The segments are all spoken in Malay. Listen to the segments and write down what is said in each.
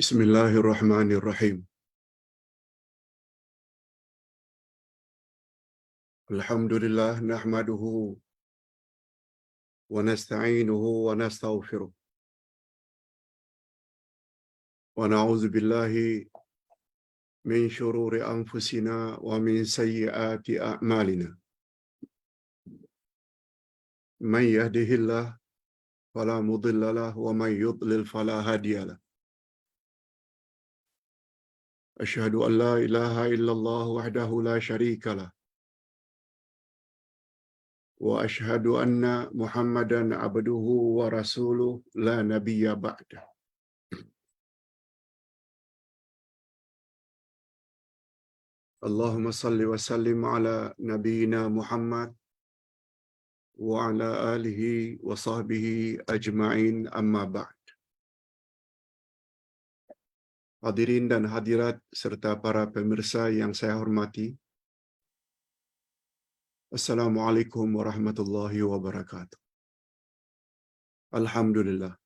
Bismillahirrahmanirrahim. Alhamdulillah nahmaduhu wa nasta'inuhu wa nastaghfiruh. Wa na'udzu billahi min shururi anfusina wa min sayyiati a'malina. Man yahdihillah fala mudilla lahu wa man yudlil fala hadiya lahu. Asyhadu an la ilaha illallah wahdahu la syarika lah. Wa asyhadu anna Muhammadan abduhu wa rasuluh la nabiyya ba'dah. Allahumma salli wa sallim ala nabiyyina Muhammad wa ala alihi wa sahbihi ajma'in amma ba'd. Hadirin dan hadirat serta para pemirsa yang saya hormati. Assalamualaikum warahmatullahi wabarakatuh. Alhamdulillah.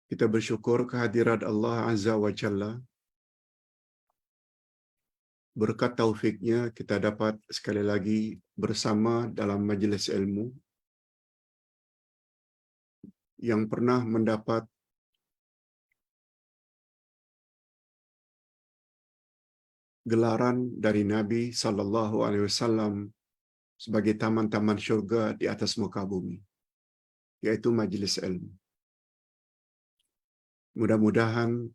Kita bersyukur kehadirat Allah Azza wa Jalla. Berkat taufiknya kita dapat sekali lagi bersama dalam majlis ilmu yang pernah mendapat gelaran dari Nabi sallallahu alaihi wasallam sebagai taman-taman syurga di atas muka bumi, yaitu majlis ilmu. Mudah-mudahan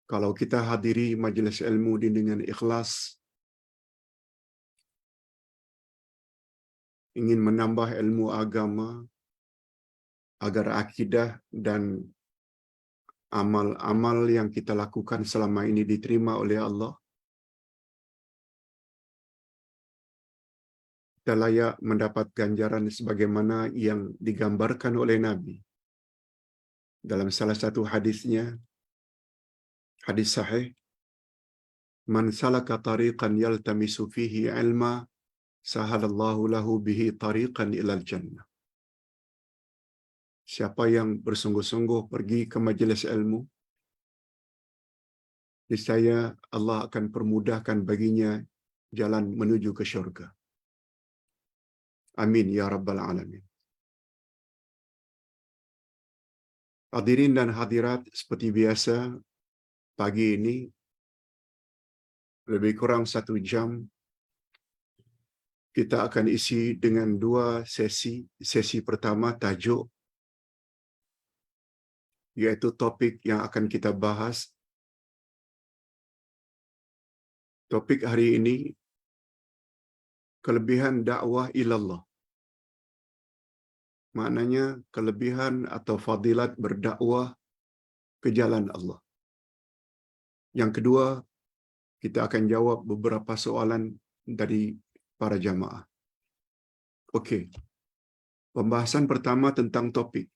kalau kita hadiri majlis ilmu dengan ikhlas, ingin menambah ilmu agama agar akidah dan amal-amal yang kita lakukan selama ini diterima oleh Allah, kita layak mendapat ganjaran sebagaimana yang digambarkan oleh Nabi dalam salah satu hadisnya, hadis sahih, man salaka tariqan yaltamisu fihi ilma sahalallahu lahu bihi tariqan ilal jannah. Siapa yang bersungguh-sungguh pergi ke majlis ilmu, niscaya Allah akan permudahkan baginya jalan menuju ke syurga. Amin ya rabbal alamin. Hadirin dan hadirat, seperti biasa, pagi ini lebih kurang 1 jam kita akan isi dengan 2 sesi. Sesi pertama tajuk, yaitu topik yang akan kita bahas. Topik hari ini, kelebihan dakwah ilallah. Maknanya kelebihan atau fadilat berdakwah ke jalan Allah. Yang kedua, kita akan jawab beberapa soalan dari para jamaah. Okey. Pembahasan pertama tentang topik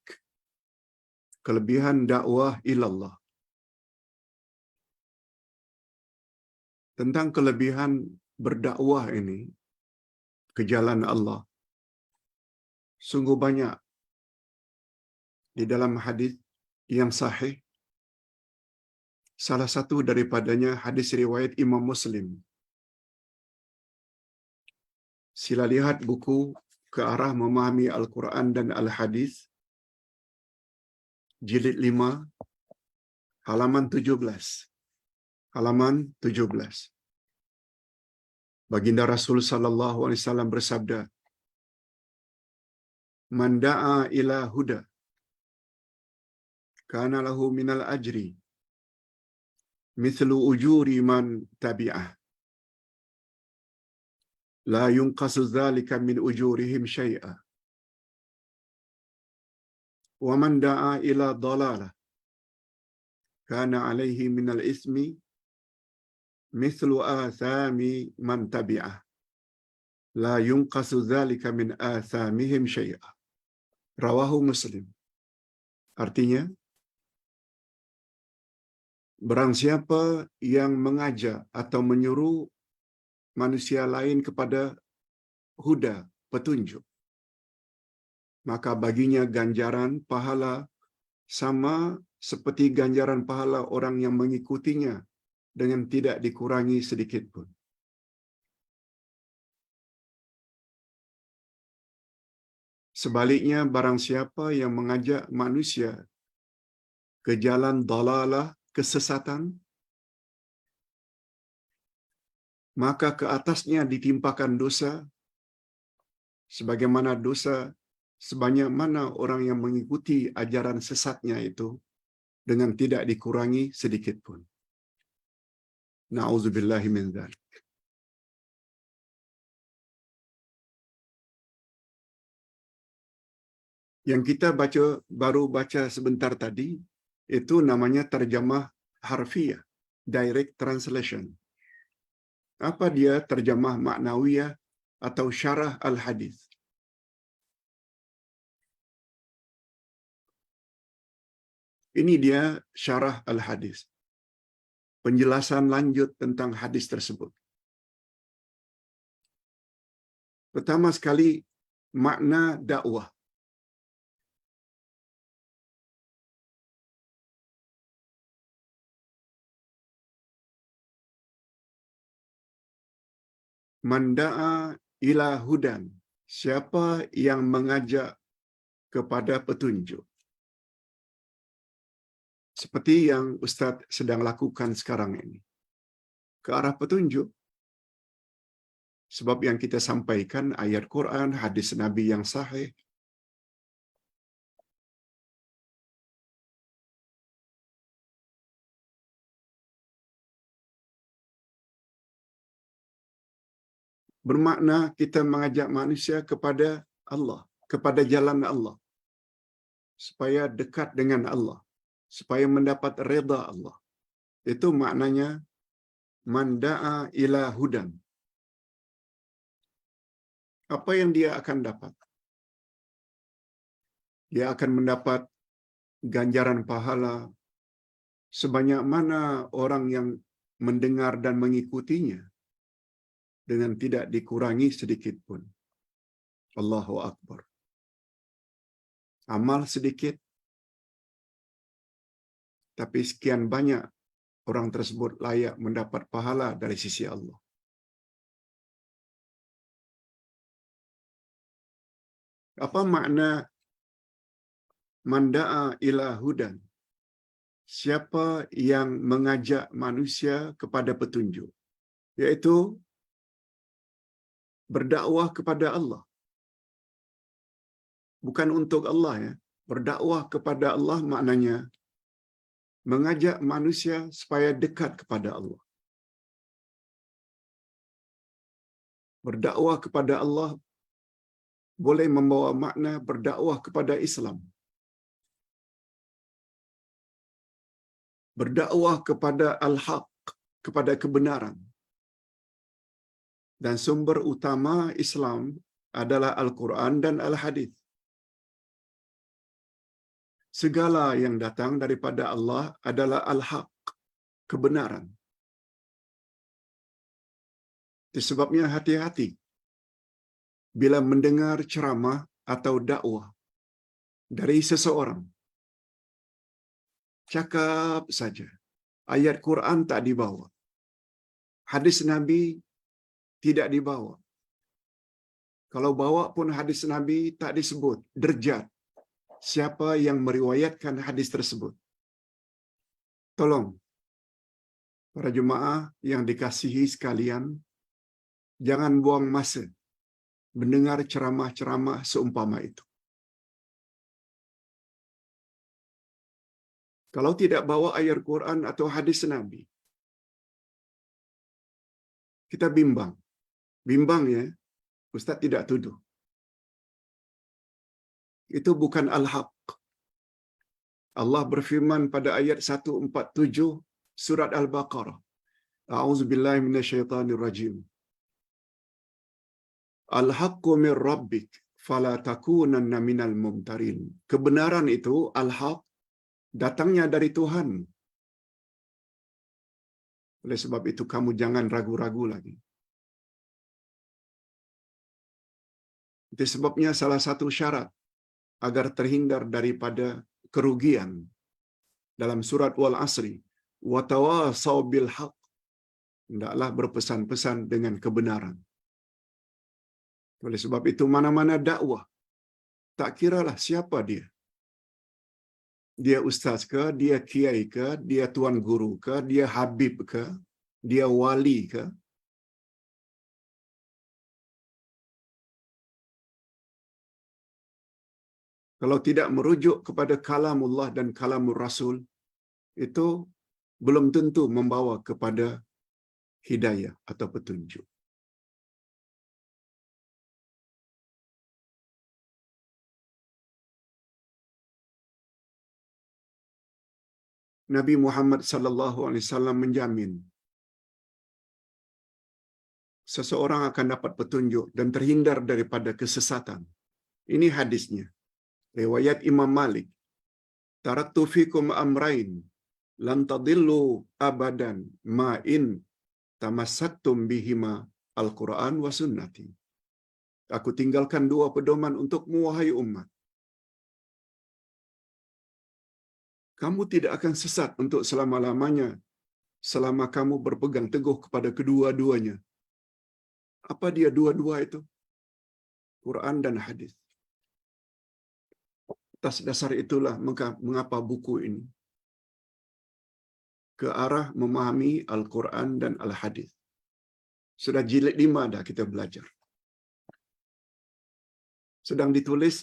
kelebihan dakwah ilallah. Tentang kelebihan berdakwah ini ke jalan Allah, sungguh banyak di dalam hadis yang sahih. Salah satu daripadanya hadis riwayat Imam Muslim. Sila lihat buku Ke Arah Memahami Al-Quran dan Al-Hadis, jilid 5, halaman 17. Halaman 17. Baginda Rasul sallallahu alaihi wasallam bersabda, "Man da'a ila huda, kana lahu minal ajri mithlu ujuri man tabi'ah. La yunqasu dzalika min ujurihim syai'a. Wa man da'a ila dhalalah, kana alaihi minal ismi mithlu athami man tabi'ah. La yunqasu dzalika min athamihim syai'a." Rawahu Muslim. Artinya, barang siapa yang mengajak atau menyuruh manusia lain kepada huda, petunjuk, maka baginya ganjaran pahala sama seperti ganjaran pahala orang yang mengikutinya dengan tidak dikurangi sedikit pun. Sebaliknya, barang siapa yang mengajak manusia ke jalan dalalah, kesesatan, maka ke atasnya ditimpakan dosa, sebagaimana dosa sebanyak mana orang yang mengikuti ajaran sesatnya itu dengan tidak dikurangi sedikit pun. Na'udzubillahi min dzalik. Yang kita baru baca sebentar tadi, itu namanya terjemah harfiah, direct translation. Apa dia terjemah maknawiyah atau syarah al-hadis? Ini dia syarah al-hadis. Penjelasan lanjut tentang hadis tersebut. Pertama sekali, makna dakwah. Manda'a ila hudan. Siapa yang mengajak kepada petunjuk. Seperti yang Ustaz sedang lakukan sekarang ini. Ke arah petunjuk. Sebab yang kita sampaikan ayat Quran, hadis Nabi yang sahih. Bermakna kita mengajak manusia kepada Allah, kepada jalan Allah. Supaya dekat dengan Allah. Supaya mendapat redha Allah. Itu maknanya manda'a ila hudan. Apa yang dia akan dapat? Dia akan mendapat ganjaran pahala sebanyak mana orang yang mendengar dan mengikutinya dengan tidak dikurangi sedikit pun. Allahu Akbar. Amal sedikit, tapi sekian banyak orang tersebut layak mendapat pahala dari sisi Allah. Apa makna manda'a ila hudan? Siapa yang mengajak manusia kepada petunjuk? Yaitu berdakwah kepada Allah. Bukan untuk Allah ya. Berdakwah kepada Allah maknanya mengajak manusia supaya dekat kepada Allah. Berdakwah kepada Allah boleh membawa makna berdakwah kepada Islam. Berdakwah kepada al-haq, kepada kebenaran. Dan sumber utama Islam adalah Al-Quran dan Al-Hadis. Segala yang datang daripada Allah adalah al-haq, kebenaran. Itu sebabnya hati-hati bila mendengar ceramah atau dakwah dari seseorang. Cakap saja. Ayat Quran tak dibawa. Hadis Nabi tidak dibawa. Kalau bawa pun hadis Nabi tak disebut derjat siapa yang meriwayatkan hadis tersebut. Tolong, para jemaah yang dikasihi sekalian, jangan buang masa mendengar ceramah-ceramah seumpama itu. Kalau tidak bawa ayat Quran atau hadis Nabi, kita bimbang. Bimbang ya, Ustaz tidak tuduh. Itu bukan al-haq. Allah berfirman pada ayat 147 surat Al-Baqarah. A'udzubillahi minasyaitonirrajim. Al-haqqu min rabbik fala takunanna minal mumtarin. Kebenaran itu al-haq datangnya dari Tuhan. Oleh sebab itu kamu jangan ragu-ragu lagi. Itu sebabnya salah satu syarat agar terhindar daripada kerugian. Dalam surat Wal Asri, wa tawasaw bil haq, hendaklah berpesan-pesan dengan kebenaran. Oleh sebab itu, mana-mana dakwah, tak kiralah siapa dia. Dia ustaz ke, dia kiai ke, dia tuan guru ke, dia habib ke, dia wali ke, kalau tidak merujuk kepada kalamullah dan kalamur Rasul, itu belum tentu membawa kepada hidayah atau petunjuk. Nabi Muhammad sallallahu alaihi wasallam menjamin seseorang akan dapat petunjuk dan terhindar daripada kesesatan. Ini hadisnya. Riwayat Imam Malik. Taraktu fikum amrain lan tadillu abadan ma in tamassaktum bihima al-Quran wa sunnati. Aku tinggalkan dua pedoman untukmu, wahai umat. Kamu tidak akan sesat untuk selama-lamanya selama kamu berpegang teguh kepada kedua-duanya. Apa dia dua-dua itu? Quran dan hadis. Atas dasar itulah mengapa buku ini ke arah memahami Al-Quran dan Al-Hadis. Sudah jilid 5 dah kita belajar. Sedang ditulis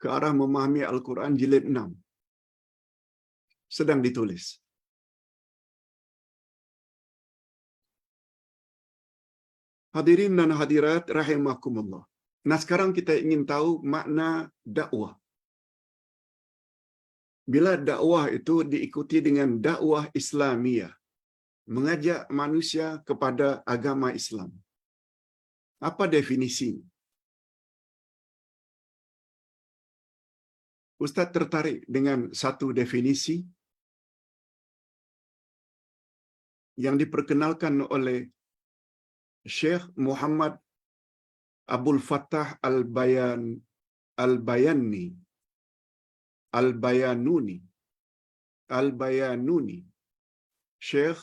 ke arah memahami Al-Quran jilid 6. Sedang ditulis. Hadirin dan hadirat rahimakumullah. Nah, sekarang kita ingin tahu makna dakwah. Bila dakwah itu diikuti dengan dakwah Islamiyah, mengajak manusia kepada agama Islam. Apa definisinya? Ustaz tertarik dengan satu definisi yang diperkenalkan oleh Syekh Muhammad Abdul Fattah Al-Bayanuni. Syekh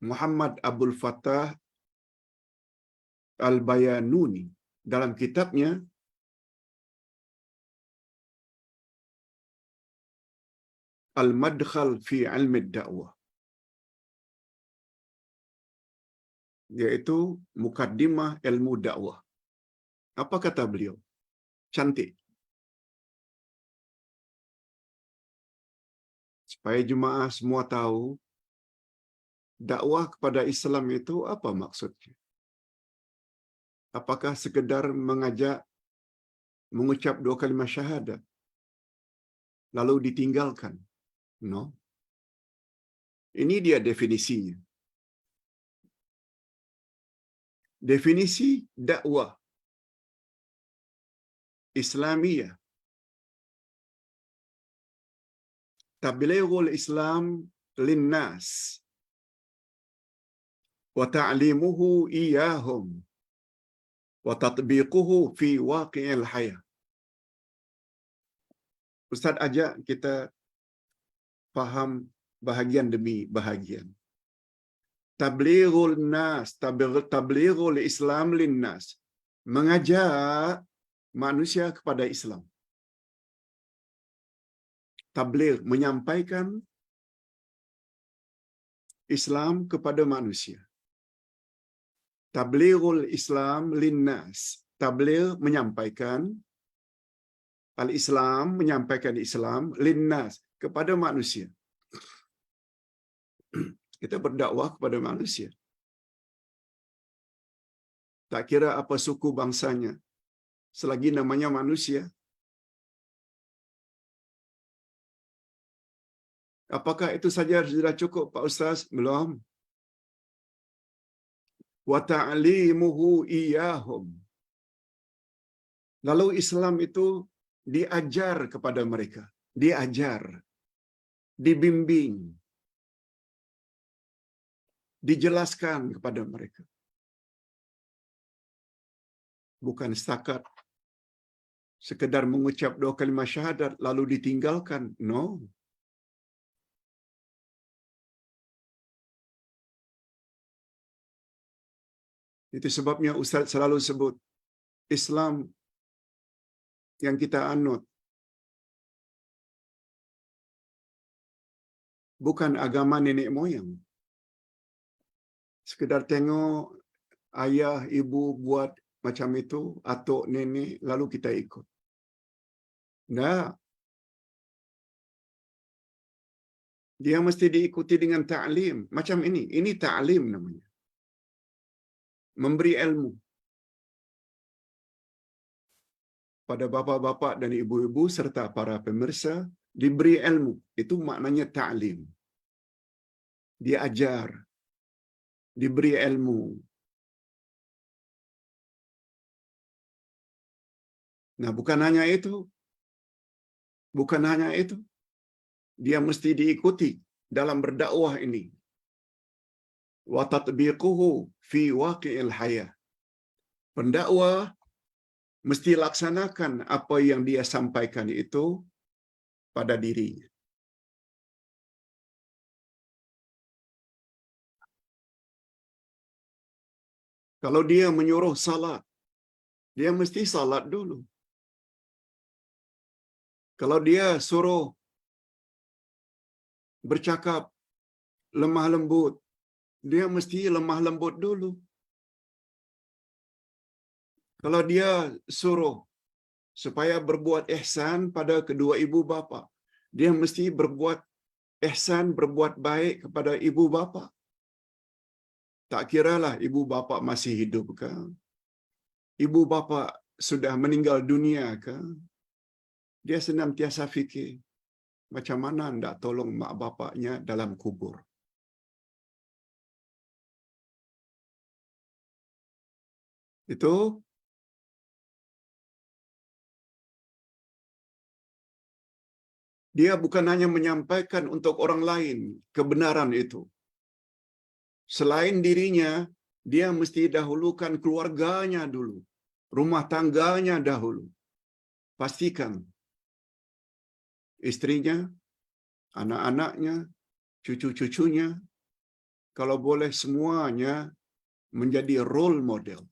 Muhammad Abdul Fattah Al-Bayanuni dalam kitabnya Al-Madkhal fi Ilmi Da'wah, yaitu mukaddimah ilmu dakwah. Apa kata beliau? Cantik. Supaya jemaah semua tahu dakwah kepada Islam itu apa maksudnya. Apakah sekedar mengajak mengucap 2 kalimat syahadat lalu ditinggalkan? No. Ini dia definisinya. Definisi dakwah Islamiyah. Tablighul Islam linnas wa ta'limuhu iyahum wa tatbiquhu fi waqi'il hayah. Ustaz ajak kita faham bahagian demi bahagian. Tablighul nas, tablighul Islam linnas, mengajak manusia kepada Islam. Tabligh, menyampaikan Islam kepada manusia. Tablighul Islam linnas, tabligh menyampaikan al-Islam, menyampaikan Islam linnas, kepada manusia. Kita berdakwah kepada manusia. Tak kira apa suku bangsanya, selagi namanya manusia. Apakah itu saja sudah cukup, Pak Ustaz? Belum. Wa ta'limuhu iyahum. Lalu Islam itu diajar kepada mereka. Diajar. Dibimbing. Dijelaskan kepada mereka. Bukan setakat sekedar mengucap 2 kalimat syahadat lalu ditinggalkan. No. Itu sebabnya Ustaz selalu sebut Islam yang kita anut bukan agama nenek moyang. Sekedar tengok ayah, ibu buat macam itu, atuk, nenek, lalu kita ikut. Nah, dia mesti diikuti dengan ta'lim. Macam ini. Ini ta'lim namanya. Memberi ilmu pada bapa-bapa dan ibu-ibu serta para pemirsa, diberi ilmu. Itu maknanya ta'lim. Dia ajar, diberi ilmu. Nah, bukan hanya itu. Bukan hanya itu. Dia mesti diikuti dalam berdakwah ini. Wa tatbiquhu fi waqi'il hayah. Pendakwah mesti laksanakan apa yang dia sampaikan itu pada dirinya. Kalau dia menyuruh salat, dia mesti salat dulu. Kalau dia suruh bercakap lemah lembut, dia mesti lemah lembut dulu. Kalau dia suruh supaya berbuat ihsan pada kedua ibu bapa, dia mesti berbuat ihsan, berbuat baik kepada ibu bapa. Tak kiralah ibu bapa masih hidup ke, ibu bapa sudah meninggal dunia ke, dia senantiasa fikir macam mana hendak tolong mak bapaknya dalam kubur. Itu dia bukan hanya menyampaikan untuk orang lain kebenaran itu. Selain dirinya, dia mesti dahulukan keluarganya dulu, rumah tangganya dahulu. Pastikan istrinya, anak-anaknya, cucu-cucunya, kalau boleh semuanya menjadi role model.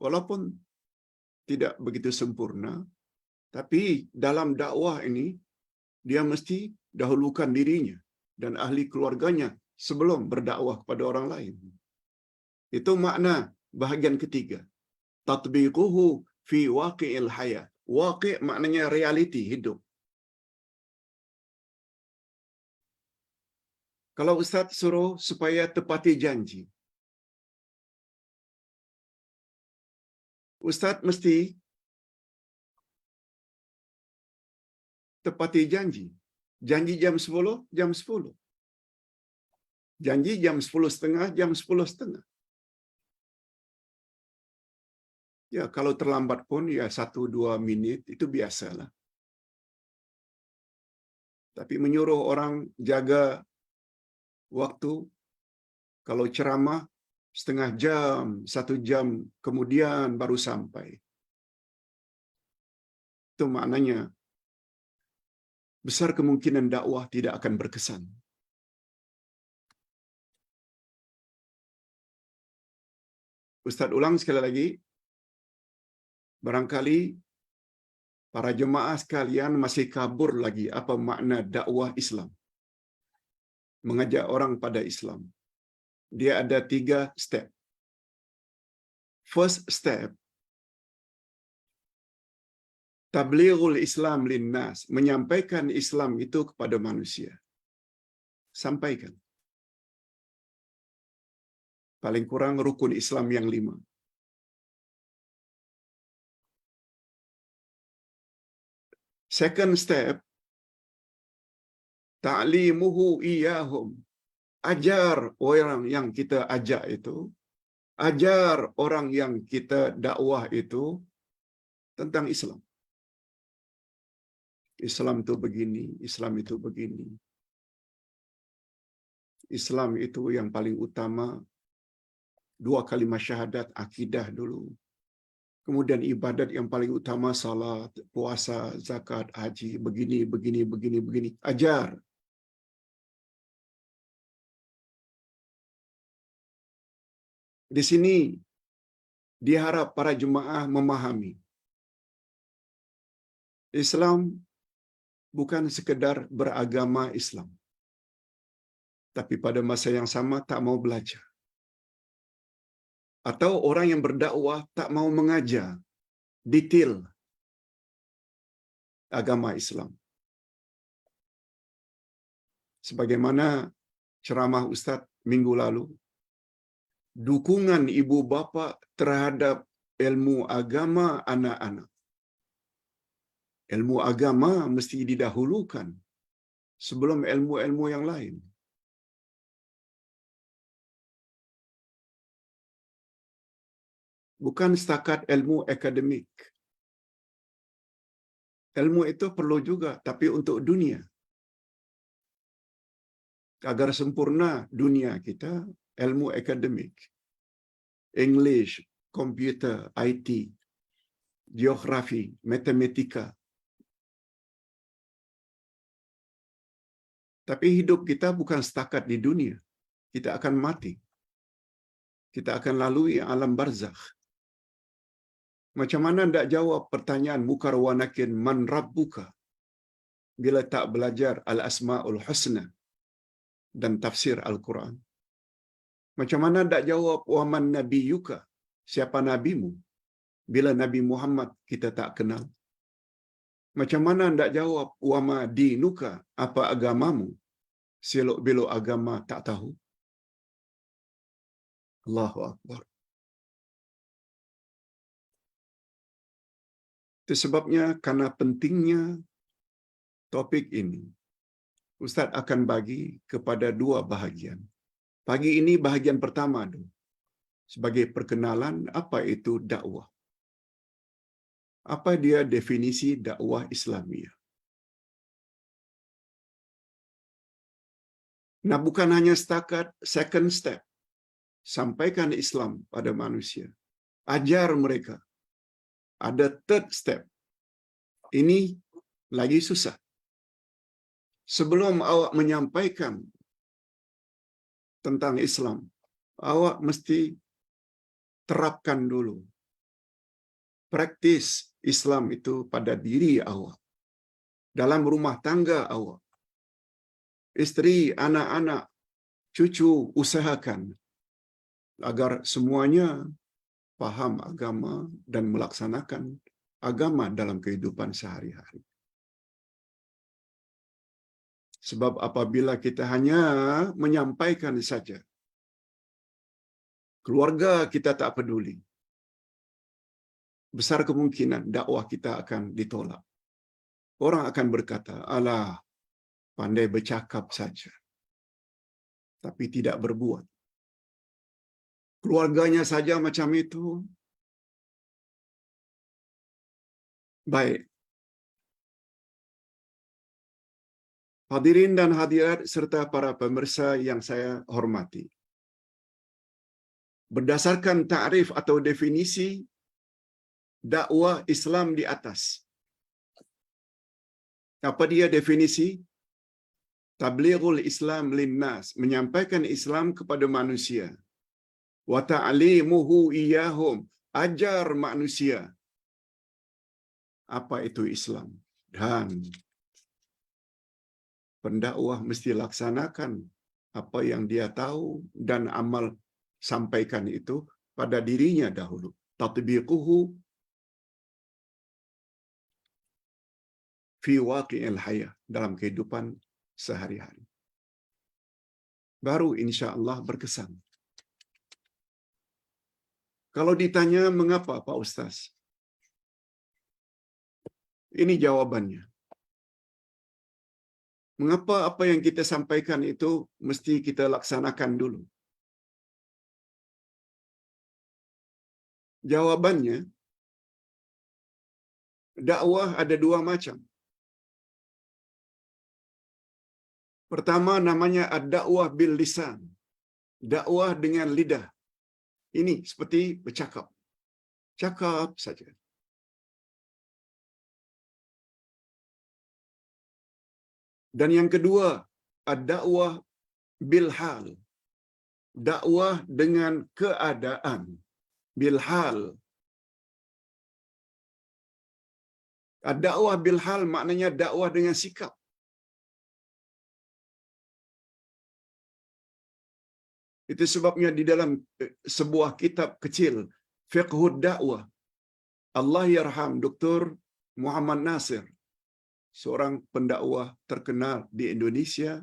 Walaupun tidak begitu sempurna, tapi dalam dakwah ini, dia mesti dahulukan dirinya dan ahli keluarganya sebelum berdakwah kepada orang lain. Itu makna bahagian ketiga. Tatbiquhu fi waqi'il hayah. Waqi' maknanya realiti hidup. Kalau Ustaz suruh supaya tepati janji, Ustaz mesti tepati janji. Janji jam 10, jam 10. Janji jam 10.30, jam 10.30. Ya, kalau terlambat pun ya 1-2 minit, itu biasalah. Tapi menyuruh orang jaga waktu, kalau ceramah setengah jam, 1 jam kemudian baru sampai. Itu maknanya besar kemungkinan dakwah tidak akan berkesan. Ustaz ulang sekali lagi, barangkali para jemaah sekalian masih kabur lagi apa makna dakwah Islam. Mengajak orang pada Islam. Dia ada 3 step. First step, tablighul Islam linnas, menyampaikan Islam itu kepada manusia. Sampaikan. Paling kurang rukun Islam yang 5. Second step, ta'limuhu iyahum. Ajar orang yang kita ajak itu, ajar orang yang kita dakwah itu tentang Islam. Islam itu begini, Islam itu begini. Islam itu yang paling utama 2 kalimat syahadat, akidah dulu. Kemudian ibadat yang paling utama salat, puasa, zakat, haji, begini, begini, begini, begini. Ajar. Di sini diharap para jemaah memahami Islam bukan sekedar beragama Islam, tapi pada masa yang sama tak mau belajar. Atau orang yang berdakwah tak mau mengajar detail agama Islam. Sebagaimana ceramah Ustaz minggu lalu, dukungan ibu bapa terhadap ilmu agama anak-anak. Ilmu agama mesti didahulukan sebelum ilmu-ilmu yang lain. Bukan setakat ilmu akademik. Ilmu itu perlu juga, tapi untuk dunia. Agar sempurna dunia kita, ilmu akademik, English, komputer, IT, geografi, matematika. Tapi hidup kita bukan setakat di dunia. Kita akan mati. Kita akan lalui alam barzakh. Macam mana hendak jawab pertanyaan mukar wa nakir, man rabbuka, bila tak belajar al-asma'ul husna dan tafsir Al-Quran? Macam mana hendak jawab wa man nabiyuka, siapa nabimu, bila Nabi Muhammad kita tak kenal? Macam mana hendak jawab wa ma dinuka, apa agamamu, selok-belok agama tak tahu? Allahu Akbar. Itu sebabnya karena pentingnya topik ini, Ustaz akan bagi kepada dua bahagian. Pagi ini bahagian pertama dulu, sebagai perkenalan apa itu dakwah. Apa dia definisi dakwah Islamiah? Nah, bukan hanya setakat second step, sampaikan Islam pada manusia. Ajar mereka. Ada third step. Ini lagi susah. Sebelum awak menyampaikan tentang Islam, awak mesti terapkan dulu praktis Islam itu pada diri awak, dalam rumah tangga awak. Isteri, anak-anak, cucu, usahakan agar semuanya faham agama dan melaksanakan agama dalam kehidupan sehari-hari. Sebab apabila kita hanya menyampaikan saja, keluarga kita tak peduli, besar kemungkinan dakwah kita akan ditolak. Orang akan berkata, alah, pandai bercakap saja, tapi tidak berbuat. Keluarganya saja macam itu. Baik. Hadirin dan hadirat serta para pemirsa yang saya hormati. Berdasarkan takrif atau definisi dakwah Islam di atas. Apa dia definisi? Tablighul Islam linnas, menyampaikan Islam kepada manusia. Wa ta'limuhu iyyahum, ajar manusia apa itu Islam. Dan pendakwah mesti laksanakan apa yang dia tahu dan amal sampaikan itu pada dirinya dahulu. Tatbiquhu fi waqi'il hayah, dalam kehidupan sehari-hari. Baru insya-Allah berkesan. Kalau ditanya mengapa Pak Ustaz? Ini jawabannya. Mengapa apa yang kita sampaikan itu mesti kita laksanakan dulu? Jawabannya, dakwah ada dua macam. Pertama namanya ad-dakwah bil lisan. Dakwah dengan lidah. Ini seperti bercakap. Cakap saja. Dan yang kedua, ad-da'wah bil hal. Dakwah dengan keadaan. Bil hal. Ad-da'wah bil hal maknanya dakwah dengan sikap. Itu sebabnya di dalam sebuah kitab kecil, Fiqhud Da'wah, Allah yarham Dr. Muhammad Nasir, seorang pendakwah terkenal di Indonesia.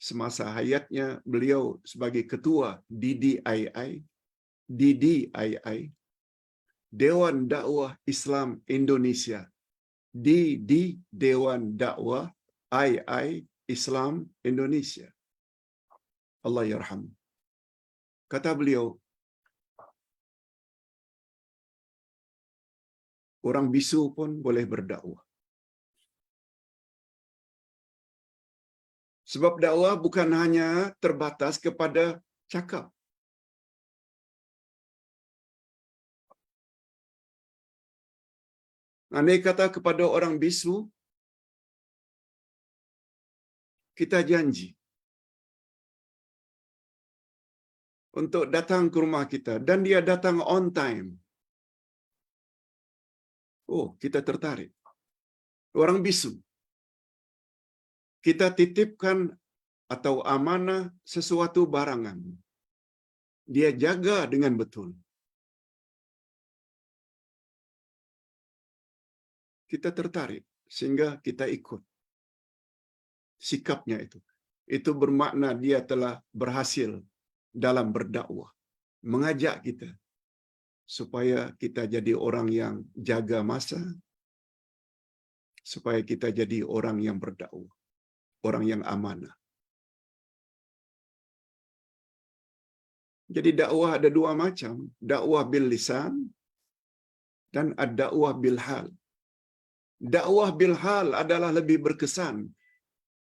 Semasa hayatnya beliau sebagai ketua DDII, Dewan Dakwah Islam Indonesia. Dewan Dakwah II Islam Indonesia. Allah yarham. Kata beliau, orang bisu pun boleh berdakwah. Sebab dakwah bukan hanya terbatas kepada cakap. Andai kata kepada orang bisu, kita janji untuk datang ke rumah kita dan dia datang on time. Oh, kita tertarik. Orang bisu, kita titipkan atau amanah sesuatu barangan. Dia jaga dengan betul. Kita tertarik sehingga kita ikut. Sikapnya itu. Itu bermakna dia telah berhasil dalam berdakwah. Mengajak kita supaya kita jadi orang yang jaga masa, supaya kita jadi orang yang berdakwah, orang yang amanah. Jadi dakwah ada dua macam, dakwah bil lisan dan ad-dakwah bil hal. Dakwah bil hal adalah lebih berkesan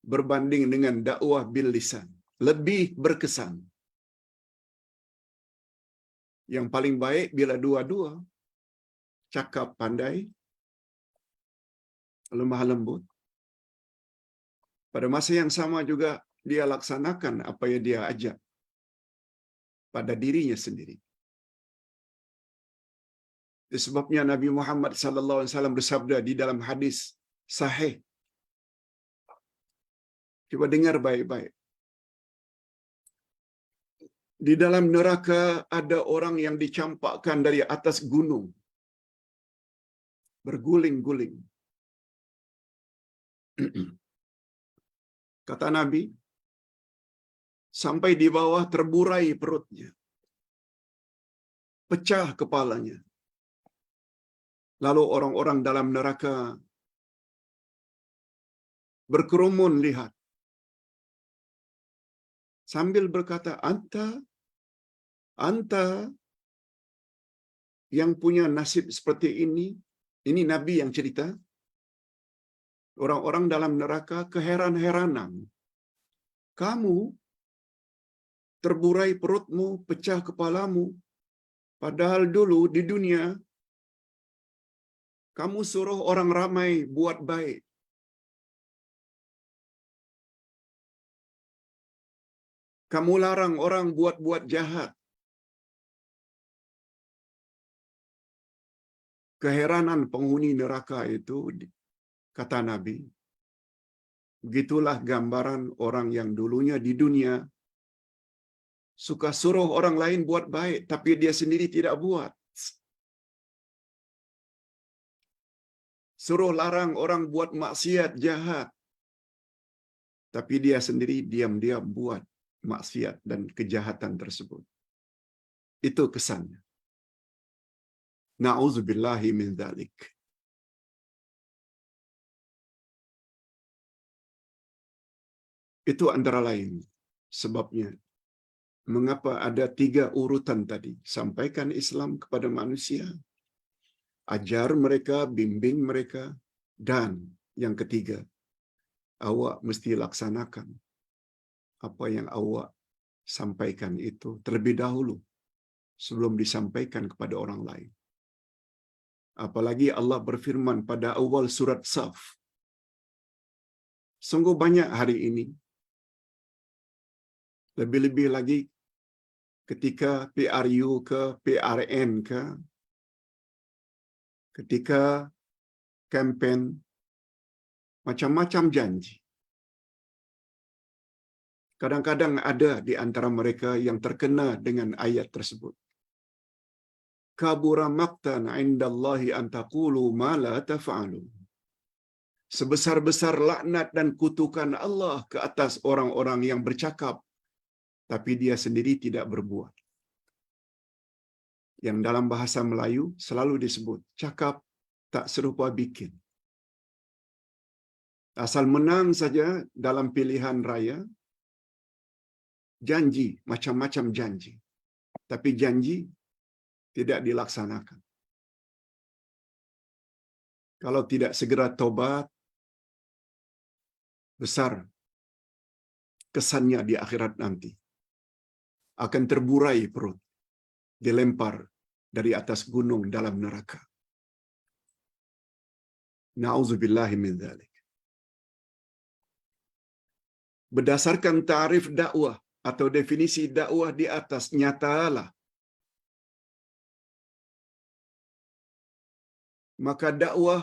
berbanding dengan dakwah bil lisan. Lebih berkesan. Yang paling baik bila dua-dua, cakap pandai, lemah lembut. Pada masa yang sama juga dia laksanakan apa yang dia ajak pada dirinya sendiri. Sebabnya Nabi Muhammad sallallahu alaihi wasallam bersabda di dalam hadis sahih. Coba dengar baik-baik. Di dalam neraka ada orang yang dicampakkan dari atas gunung. Berguling-guling. Kata Nabi, sampai di bawah terburai perutnya. Pecah kepalanya. Lalu orang-orang dalam neraka berkerumun lihat. Sambil berkata, anta yang punya nasib seperti ini Nabi yang cerita. Orang-orang dalam neraka keheran-heranan. Kamu terburai perutmu, pecah kepalamu. Padahal dulu di dunia, kamu suruh orang ramai buat baik. Kamu larang orang buat-buat jahat. Keheranan penghuni neraka itu, kata Nabi, begitulah gambaran orang yang dulunya di dunia suka suruh orang lain buat baik, tapi dia sendiri tidak buat. Suruh larang orang buat maksiat jahat, tapi dia sendiri diam-diam buat maksiat dan kejahatan tersebut. Itu kesannya. Na'udzubillahi min dzalik. Itu antara lain sebabnya mengapa ada 3 urutan tadi. Sampaikan Islam kepada manusia, ajar mereka, bimbing mereka, dan yang ketiga, awak mesti laksanakan apa yang awak sampaikan itu terlebih dahulu sebelum disampaikan kepada orang lain. Apalagi Allah berfirman pada awal surat Saf. Sungguh banyak hari ini, lebih-lebih lagi ketika PRU ke PRN ke, ketika kempen, macam-macam janji. Kadang-kadang ada di antara mereka yang terkena dengan ayat tersebut. Kabura maqtan 'indallahi an taqulu ma la taf'alun. Sebesar-besar laknat dan kutukan Allah ke atas orang-orang yang bercakap tapi dia sendiri tidak berbuat. Yang dalam bahasa Melayu selalu disebut cakap tak serupa bikin. Asal menang saja dalam pilihan raya, janji, macam-macam janji. Tapi janji tidak dilaksanakan. Kalau tidak segera tobat, besar kesannya di akhirat nanti. Akan terburai perut, dilempar dari atas gunung dalam neraka. Na'udzubillahi min dzalik. Berdasarkan tarif dakwah atau definisi dakwah di atas, nyatalah maka dakwah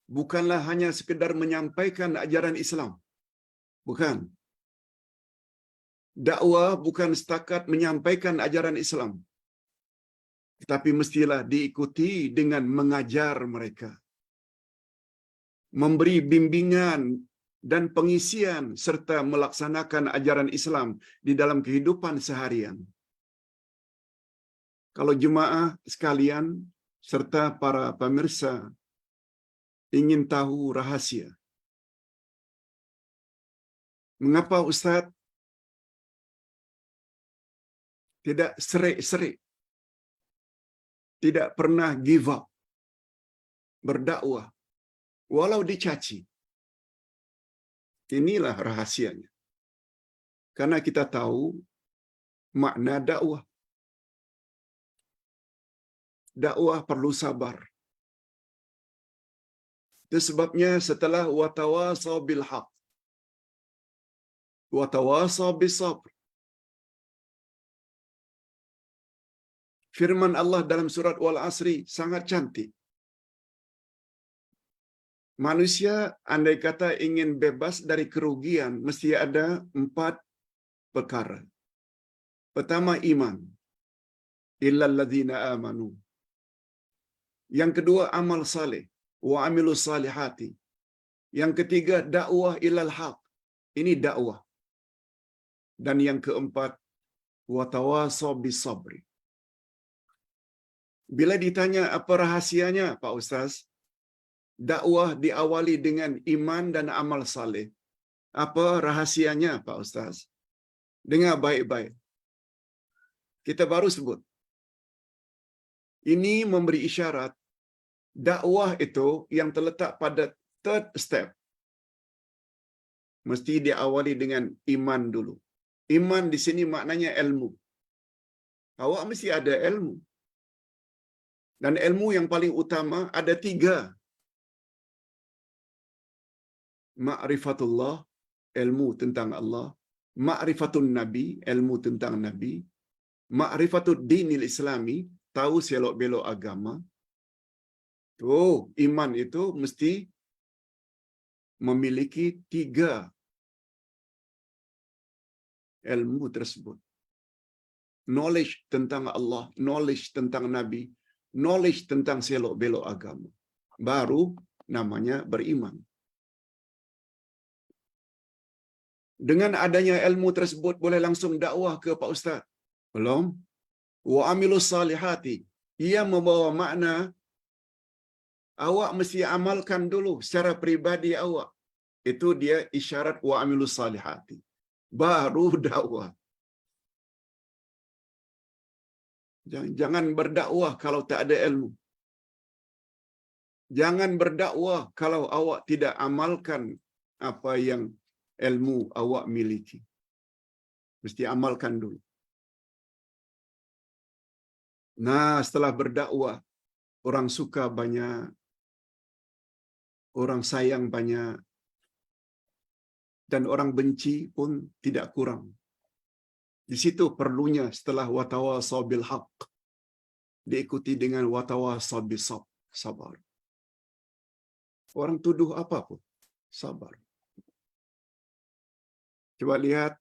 bukanlah hanya sekedar menyampaikan ajaran Islam. Bukan. Dakwah bukan setakat menyampaikan ajaran Islam, tetapi mestilah diikuti dengan mengajar mereka, memberi bimbingan dan pengisian serta melaksanakan ajaran Islam di dalam kehidupan seharian. Kalau jemaah sekalian serta para pemirsa ingin tahu rahasia, mengapa Ustaz tidak serik-serik, tidak pernah give up berdakwah walau dicaci? Inilah rahasianya. Karena kita tahu makna dakwah. Dakwah perlu sabar. Itu sebabnya setelah watawasau bil haq, watawasau bis sabr, firman Allah dalam surat Wal Asri sangat cantik. Manusia andai kata ingin bebas dari kerugian, mesti ada 4 perkara. Pertama, iman. Illal ladzina amanu. Yang kedua, amal saleh. Wa amilus salihati. Yang ketiga, dakwah ilal haq. Ini dakwah. Dan yang keempat, wa tawasaw bis sabri. Bila ditanya apa rahasianya, Pak Ustaz? Dakwah diawali dengan iman dan amal saleh. Apa rahasianya, Pak Ustaz? Dengar baik-baik. Kita baru sebut. Ini memberi isyarat dakwah itu yang terletak pada third step. Mesti diawali dengan iman dulu. Iman di sini maknanya ilmu. Awak mesti ada ilmu. Dan ilmu yang paling utama ada 3. Ma'rifatullah, ilmu tentang Allah. Ma'rifatun Nabi, ilmu tentang Nabi. Ma'rifatud dinil Islami, tahu selok-belok agama. Oh, iman itu mesti memiliki 3 ilmu tersebut. Knowledge tentang Allah, knowledge tentang Nabi, knowledge tentang selok-belok agama. Baru namanya beriman. Dengan adanya ilmu tersebut boleh langsung dakwah ke Pak Ustaz? Belum. Wa amilus salihati. Ia membawa makna awak mesti amalkan dulu secara peribadi awak. Itu dia isyarat wa amilus salihati. Baru dakwah. Jangan berdakwah kalau tak ada ilmu. Jangan berdakwah kalau awak tidak amalkan apa yang ilmu awak miliki. Mesti amalkan dulu. Nah, setelah berdakwah, orang suka banyak, orang sayang banyak, dan orang benci pun tidak kurang. Di situ perlunya setelah watawasau bil haq diikuti dengan watawasau bis sabar. Orang tuduh apapun, sabar. Coba lihat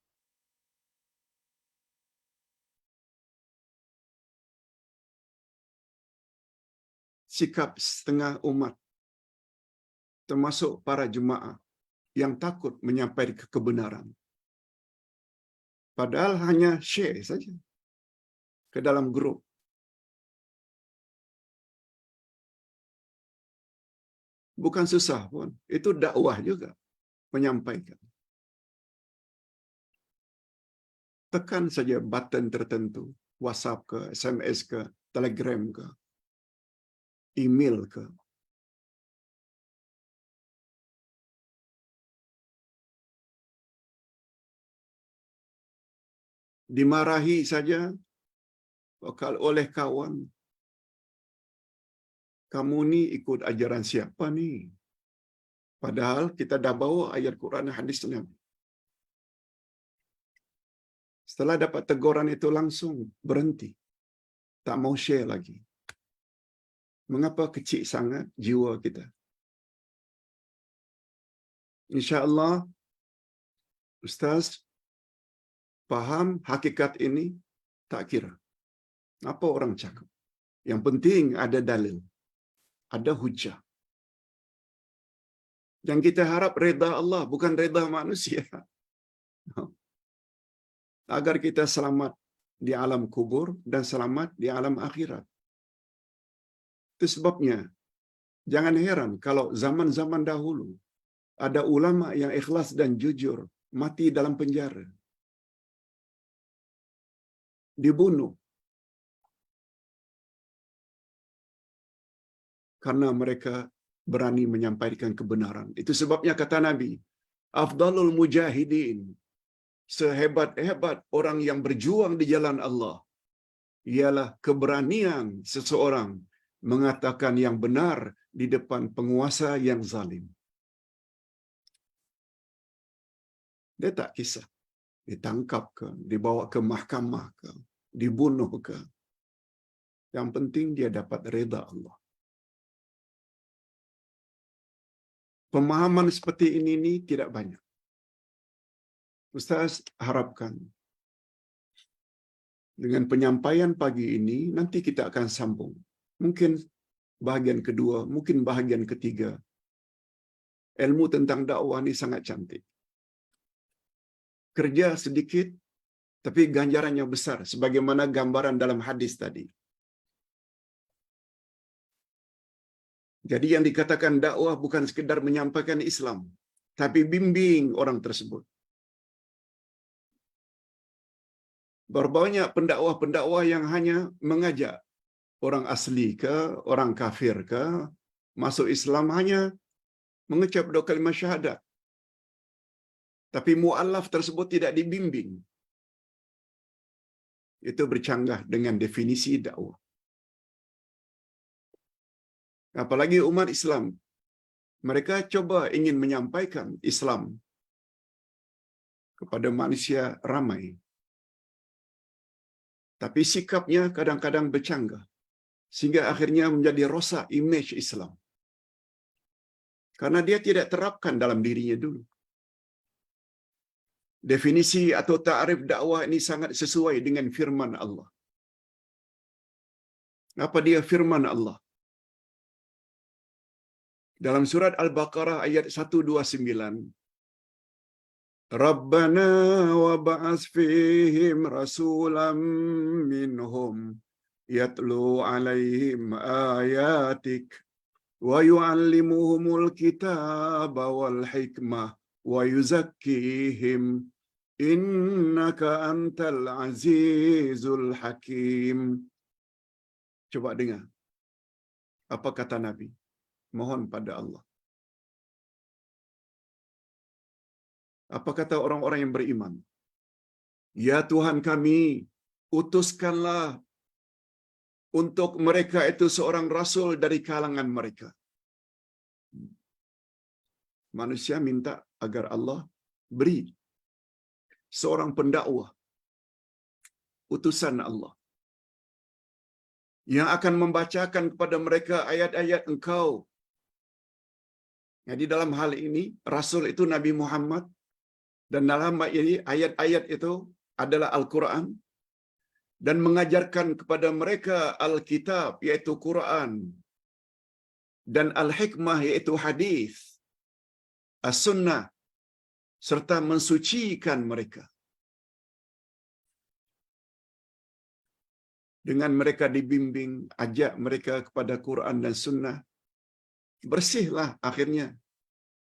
sikap setengah umat, termasuk para jemaah yang takut menyampaikan kebenaran. Padahal hanya share saja ke dalam grup. Bukan susah pun. Itu dakwah juga menyampaikan. Tekan saja button tertentu. WhatsApp ke, SMS ke, Telegram ke, email ke. Dimarahi saja oleh kawan. Kamu ni ikut ajaran siapa ni? Padahal kita dah bawa ayat Quran dan hadis Nabi. Setelah dapat teguran itu langsung berhenti. Tak mau share lagi. Mengapa kecil sangat jiwa kita? InsyaAllah, Ustaz faham hakikat ini, tak kira apa orang cakap. Yang penting ada dalil, ada hujah. Yang kita harap reda Allah, bukan reda manusia. Agar kita selamat di alam kubur dan selamat di alam akhirat. Itu sebabnya, jangan heran kalau zaman-zaman dahulu ada ulama yang ikhlas dan jujur mati dalam penjara, dibunuh karena mereka berani menyampaikan kebenaran. Itu sebabnya kata Nabi, afdalul mujahidin, sehebat-hebat orang yang berjuang di jalan Allah, ialah keberanian seseorang mengatakan yang benar di depan penguasa yang zalim. Dia tak kisah ditangkap ke, dibawa ke mahkamah ke, dibunuh ke. Yang penting dia dapat reda Allah. Pemahaman seperti ini tidak banyak. Ustaz harapkan dengan penyampaian pagi ini, nanti kita akan sambung. Mungkin bahagian kedua, mungkin bahagian ketiga. Ilmu tentang dakwah ini sangat cantik. Kerja sedikit, tapi ganjarannya besar. Sebagaimana gambaran dalam hadis tadi. Jadi yang dikatakan dakwah bukan sekedar menyampaikan Islam, tapi bimbing orang tersebut. Berbanyak pendakwah-pendakwah yang hanya mengajak orang asli ke, orang kafir ke, masuk Islam hanya mengucap dua kalimat syahadat. Tapi mu'allaf tersebut tidak dibimbing. Itu bercanggah dengan definisi dakwah. Apalagi umat Islam. Mereka coba ingin menyampaikan Islam kepada manusia ramai. Tapi sikapnya kadang-kadang bercanggah. Sehingga akhirnya menjadi rosak image Islam. Karena dia tidak terapkan dalam dirinya dulu. Definisi atau ta'rif dakwah ini sangat sesuai dengan firman Allah. Apa dia firman Allah? Dalam surat Al-Baqarah ayat 129. Rabbana wa ba'as fihim rasulam minhum yatlu alaihim ayatik wa yu'allimuhumul kitaba wal hikmah wa yuzakkihim innaka antal azizul hakim. Coba dengar. Apa kata Nabi? Mohon pada Allah. Apa kata orang-orang yang beriman? Ya Tuhan kami, utuskanlah untuk mereka itu seorang rasul dari kalangan mereka. Manusia minta agar Allah beri seorang pendakwah, utusan Allah, yang akan membacakan kepada mereka ayat-ayat Engkau. Jadi dalam hal ini, Rasul itu Nabi Muhammad, dan dalam ayat-ayat itu adalah Al-Quran, dan mengajarkan kepada mereka Alkitab, yaitu Quran, dan Al-Hikmah, yaitu hadis, As-Sunnah, serta mensucikan mereka. Dengan mereka dibimbing, ajak mereka kepada Quran dan Sunnah, bersihlah akhirnya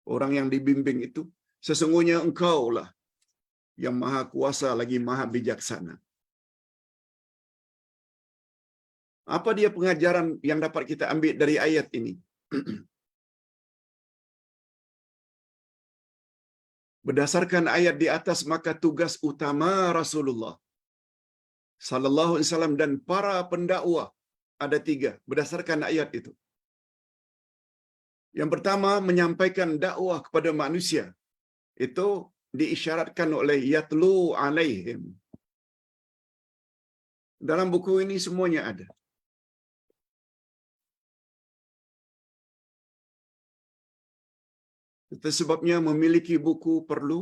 orang yang dibimbing itu. Sesungguhnya Engkaulah yang maha kuasa lagi maha bijaksana. Apa dia pengajaran yang dapat kita ambil dari ayat ini? Berdasarkan ayat di atas, maka tugas utama Rasulullah sallallahu alaihi wasallam dan para pendakwah ada 3 berdasarkan ayat itu. Yang pertama, menyampaikan dakwah kepada manusia. Itu diisyaratkan oleh yatlu alaihim. Dalam buku ini semuanya ada. Itu sebabnya memiliki buku perlu.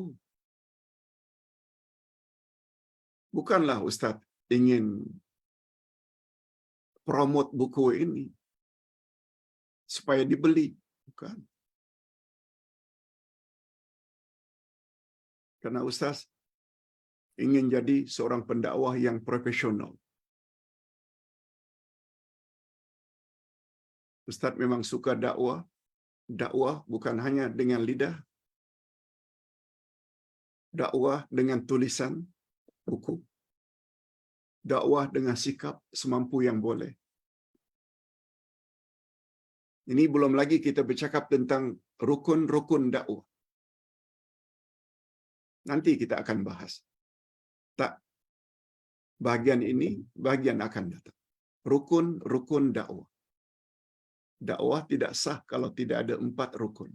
Bukanlah Ustaz ingin promote buku ini supaya dibeli. Bukan. Karena Ustaz ingin jadi seorang pendakwah yang profesional. Ustaz memang suka dakwah. Dakwah bukan hanya dengan lidah. Dakwah dengan tulisan buku. Dakwah dengan sikap semampu yang boleh. Ini belum lagi kita bercakap tentang rukun-rukun dakwah. Nanti kita akan bahas. Tak, bahagian ini, bahagian akan datang. Rukun-rukun dakwah. Dakwah tidak sah kalau tidak ada 4 rukun.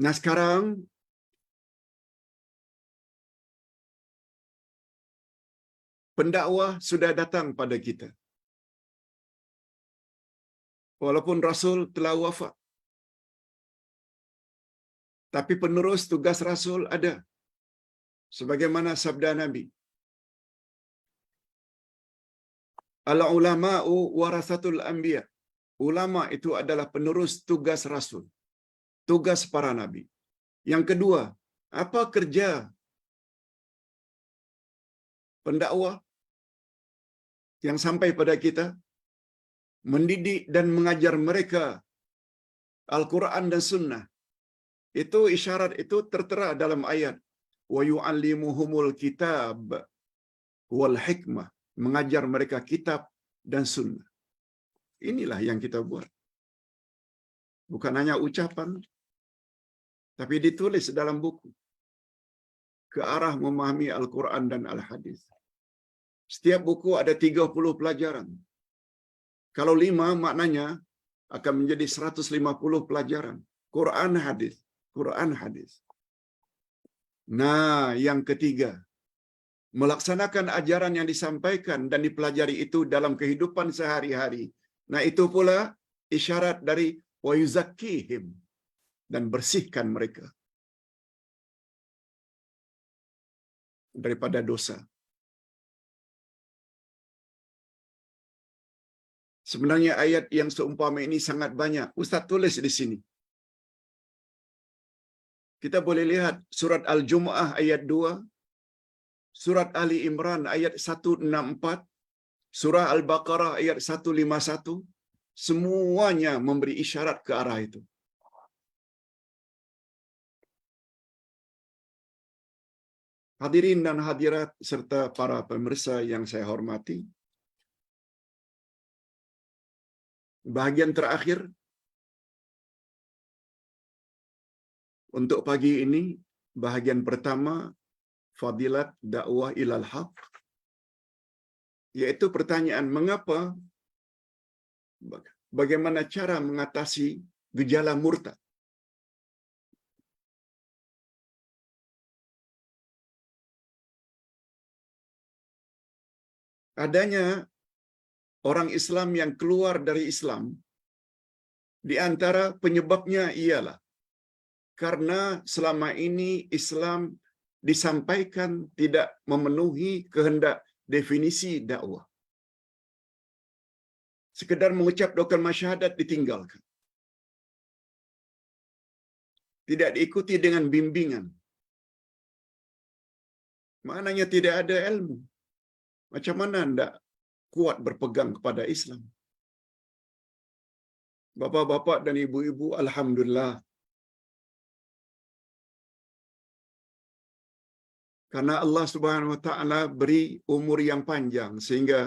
Nah sekarang, pendakwah sudah datang pada kita. Walaupun Rasul telah wafat. Tapi penerus tugas Rasul ada. Sebagaimana sabda Nabi. Al-ulama'u warasatul anbiya. Ulama itu adalah penerus tugas Rasul. Tugas para Nabi. Yang kedua, apa kerja pendakwah yang sampai pada kita? Mendidik dan mengajar mereka Al-Quran dan Sunnah. Itu isyarat itu tertera dalam ayat. Wa yu'allimuhumul kitab wal hikmah. Mengajar mereka kitab dan sunnah. Inilah yang kita buat. Bukan hanya ucapan, tapi ditulis dalam buku. Ke arah memahami Al-Quran dan Al-Hadis. Setiap buku ada 30 pelajaran. Kalau 5 maknanya akan menjadi 150 pelajaran. Quran hadis. Quran hadis. Nah, yang ketiga, melaksanakan ajaran yang disampaikan dan dipelajari itu dalam kehidupan sehari-hari. Nah, itu pula isyarat dari wa yuzakkihim, dan bersihkan mereka daripada dosa. Sebenarnya ayat yang seumpama ini sangat banyak. Ustaz tulis di sini. Kita boleh lihat surat Al-Jumu'ah ayat 2, surat Ali Imran ayat 164, surah Al-Baqarah ayat 151, semuanya memberi isyarat ke arah itu. Hadirin dan hadirat serta para pemirsa yang saya hormati, bahagian terakhir untuk pagi ini, bahagian pertama, fadilat dakwah ilal haq. yaitu pertanyaan mengapa, bagaimana cara mengatasi gejala murtad. Adanya orang Islam yang keluar dari Islam, di antara penyebabnya ialah karena selama ini Islam disampaikan tidak memenuhi kehendak definisi dakwah. Sekedar mengucap dua kalimat syahadat ditinggalkan. Tidak diikuti dengan bimbingan. Maknanya tidak ada ilmu. Macam mana anda kuat berpegang kepada Islam? Bapak-bapak dan ibu-ibu, alhamdulillah. Karena Allah Subhanahu wa taala beri umur yang panjang sehingga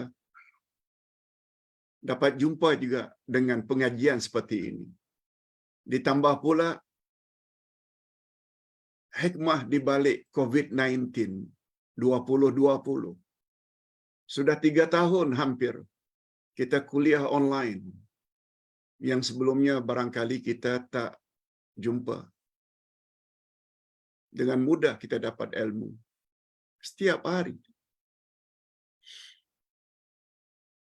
dapat jumpa juga dengan pengajian seperti ini. Ditambah pula hikmah di balik COVID-19 2020. Sudah 3 tahun hampir kita kuliah online. Yang sebelumnya barangkali kita tak jumpa. Dengan mudah kita dapat ilmu. Setiap hari.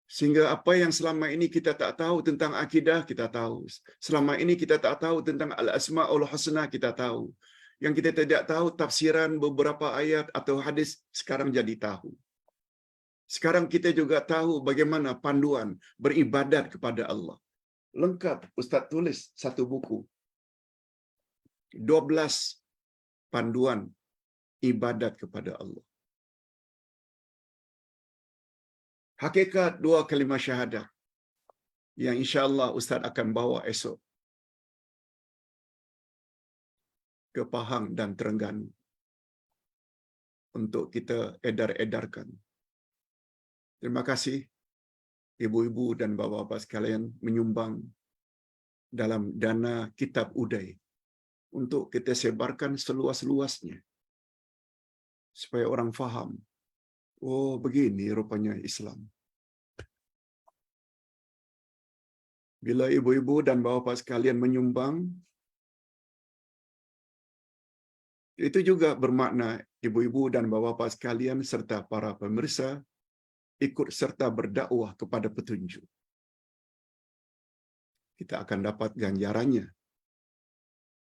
Sehingga apa yang selama ini kita tak tahu tentang akidah, kita tahu. Selama ini kita tak tahu tentang al-asma'ul husna, kita tahu. Yang kita tidak tahu tafsiran beberapa ayat atau hadis, sekarang jadi tahu. Sekarang kita juga tahu bagaimana panduan beribadat kepada Allah. Lengkap, Ustaz tulis satu buku. 12 panduan ibadat kepada Allah. Hakikat 2 kalimat syahadat yang insya-Allah Ustaz akan bawa esok ke Pahang dan Terengganu untuk kita edar-edarkan. Terima kasih ibu-ibu dan bapa-bapa sekalian menyumbang dalam dana kitab Uday untuk kita sebarkan seluas-luasnya supaya orang faham. Oh, begini rupanya Islam. Bila ibu-ibu dan bapa-bapa sekalian menyumbang, itu juga bermakna ibu-ibu dan bapa-bapa sekalian serta para pemirsa ikut serta berdakwah kepada petunjuk. Kita akan dapat ganjarannya.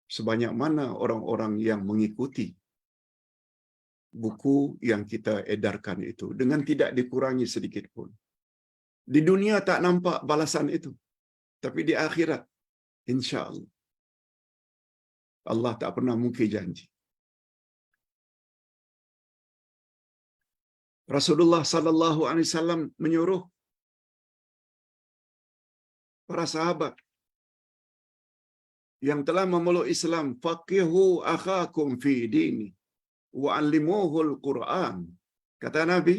Sebanyak mana orang-orang yang mengikuti buku yang kita edarkan itu dengan tidak dikurangi sedikit pun. Di dunia tak nampak balasan itu, tapi di akhirat insya-Allah Allah tak pernah mungkir janji. Rasulullah sallallahu alaihi wasallam menyuruh para sahabat yang telah memeluk Islam, faqihu akhakum fi dini wa 'allimuhul Qur'an. Kata Nabi,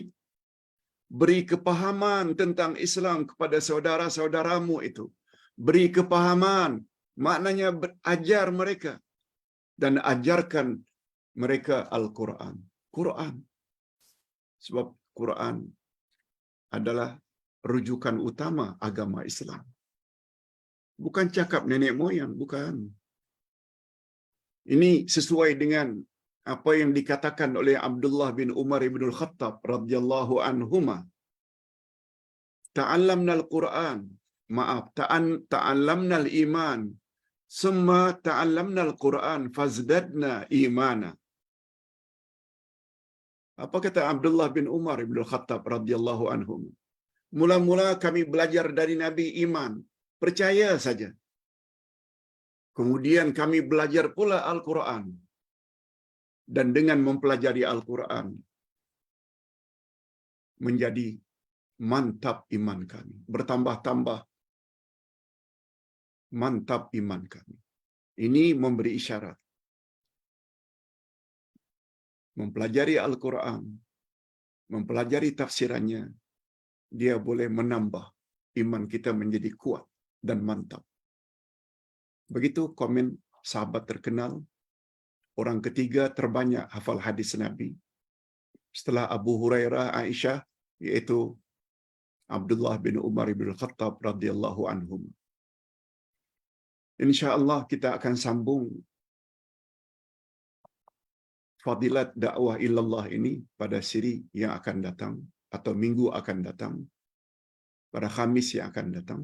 beri kepahaman tentang Islam kepada saudara-saudaramu itu. Beri kepahaman, maknanya ajar mereka dan ajarkan mereka Al-Quran. Quran. Sebab Quran adalah rujukan utama agama Islam. Bukan cakap nenek moyang, bukan. Ini sesuai dengan apa yang dikatakan oleh Abdullah bin Umar bin Al-Khattab radhiyallahu anhuma. Ta'allamna al-Quran, ta'allamna al-iman, summa ta'allamna al-Quran fazdadna imana. Apa kata Abdullah bin Umar bin Al-Khattab radhiyallahu anhum? Mula-mula kami belajar dari Nabi iman, percaya saja. Kemudian kami belajar pula Al-Quran. Dan dengan mempelajari Al-Quran, menjadi mantap iman kami. Bertambah-tambah mantap iman kami. Ini memberi isyarat. Mempelajari Al-Quran, mempelajari tafsirannya, dia boleh menambah iman kita menjadi kuat dan mantap. Begitu komen sahabat terkenal, orang ketiga terbanyak hafal hadis Nabi setelah Abu Hurairah, Aisyah, yaitu Abdullah bin Umar bin Khattab radhiyallahu anhum. Insya-Allah kita akan sambung fadilat dakwah ilallah ini pada siri yang akan datang atau minggu akan datang, pada Khamis yang akan datang.